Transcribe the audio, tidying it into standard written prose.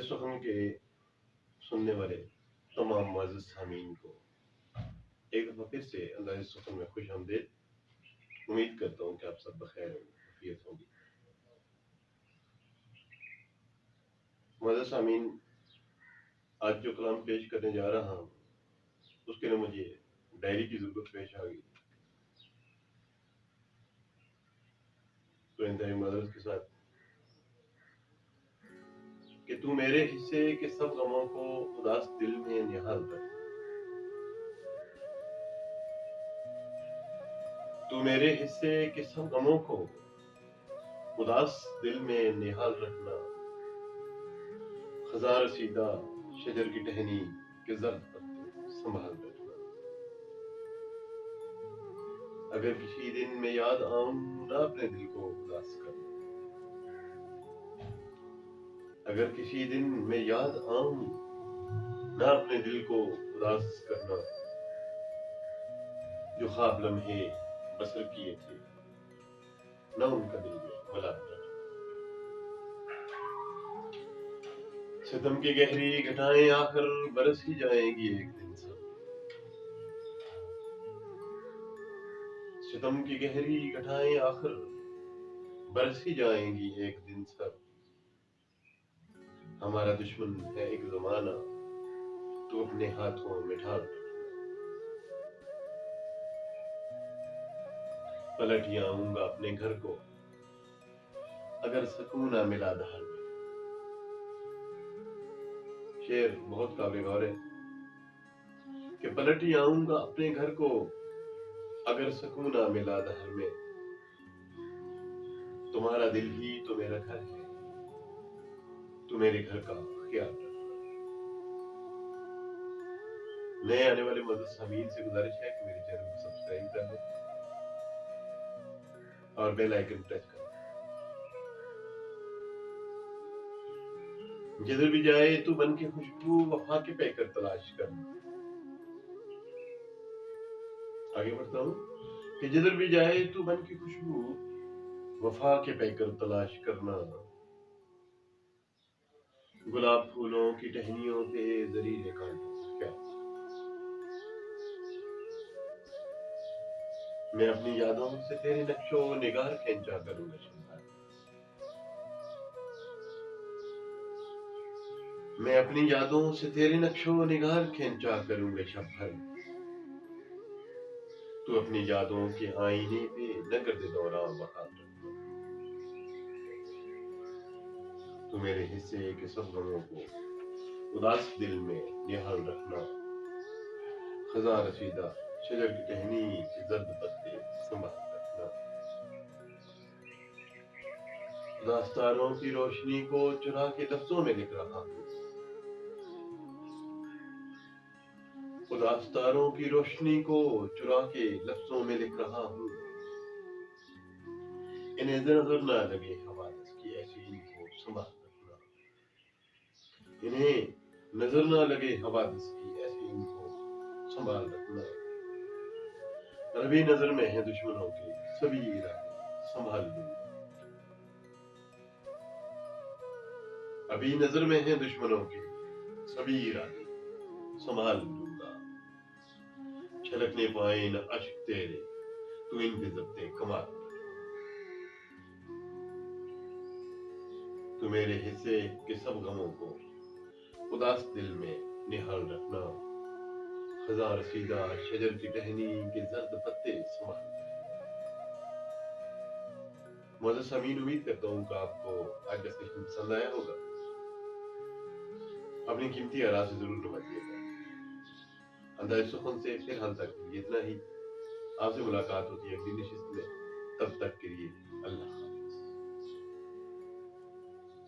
सुखन के सुनने वाले तमाम मुअज़्ज़ज़ सामीन को एक दफ़ा फिर से अंदाज़े सुखन में खुश आमदीद। उम्मीद करता हूँ कि आप सब बखैर आफियत होंगे। मुअज़्ज़ज़ सामीन, आज जो कलाम पेश करने जा रहा हूँ उसके लिए मुझे डायरी की ज़रूरत पेश आ गई, तो इंतहाई माज़रत के साथ कि तू मेरे हिस्से के सब गमों को उदास दिल में निहाल रख, तू मेरे हिस्से के सब गमों को उदास दिल में निहाल रखना, खज़ां रसीदा शजर की टहनी के जर्द पत्ते संभाल रखना। अगर किसी दिन मैं याद आऊं ना अपने दिल को उदास करना, अगर किसी दिन मैं याद आऊं ना अपने दिल को उदास करना, जो ख्वाब लम्हे बसर किए थे ना उनका दिल में मलाल रखना। सितम की गहरी घटाएं आकर बरस ही जाएंगी एक दिन सब, सितम की गहरी घटाएं आखिर बरस ही जाएंगी एक दिन सब। हमारा दुश्मन है एक ज़माना, तो अपने हाथों में ढाल रखना। पलट आऊंगा अपने घर को अगर सुकून ना मिला दहर में। शेर बहुत काबिल गौर है कि पलट आऊंगा अपने घर को अगर सुकून ना मिला दहर में। तुम्हारा दिल ही तो मेरा घर है, तू मेरे घर का ख्याल रखना। नए आने वाले मुअज़्ज़ज़ सामीन से गुजारिश है कि मेरे चैनल को सब्सक्राइब कर दें और बेल आइकन प्रेस कर दें। जिधर भी जाए तू बन के खुशबू वफा के पैकर तलाश करना। आगे बढ़ता हूँ कि जिधर भी जाए तू बन की खुशबू वफा के पैकर तलाश करना। गुलाब फूलों की टहनियों पे ज़रीरे कांटों का क्या, मैं अपनी यादों से तेरे नक्शो निगार खींचा करूंगा शब, मैं अपनी यादों से तेरे नक्शो निगार खींचा करूंगा शब भर। तू अपनी यादों के आईने पे न कर दे दौरा बहाल रखना। तू मेरे हिस्से के सब गमों को उदास दिल में निहाल रखना, खज़ां रसीदा शजर की टहनी के जर्द पत्ते संभाल रखना। उदास तारों की रोशनी को चुरा के लफ्जों में लिख रहा हूँ, उदास तारों की रोशनी को चुरा के लफ्जों में लिख रहा हूँ। इन्हें नजर ना लगे हवादिस की ऐसी इनको संभाल रखना, इन्हें नजर ना लगे हवादिस की ऐसी इनको संभाल रखना। अभी नजर में है दुश्मनों के सभी इरादे संभाल लूंगा, अभी नजर में है दुश्मनों के सभी इरादे संभाल लूंगा। छलकने पाए न अश्क तेरे, तू इनके ज़ब्ते कमाल रखना। तू मेरे हिस्से के सब गमों को उदास दिल में निहाल रखना, खज़ां रसीदा शजर की टहनी के जर्द पत्ते संभाल रखना। मुअज़्ज़ज़ सामीन, उम्मीद करता हूँ कि आपको आज का सेशन पसंद आया होगा। अपनी कीमती आरा से जरूर नवाजिएगा। अंदाज़े सुखन से फिर हाल तक इतना ही। आपसे मुलाकात होती है अगली नशिस्त में, तब तक के लिए अल्लाह।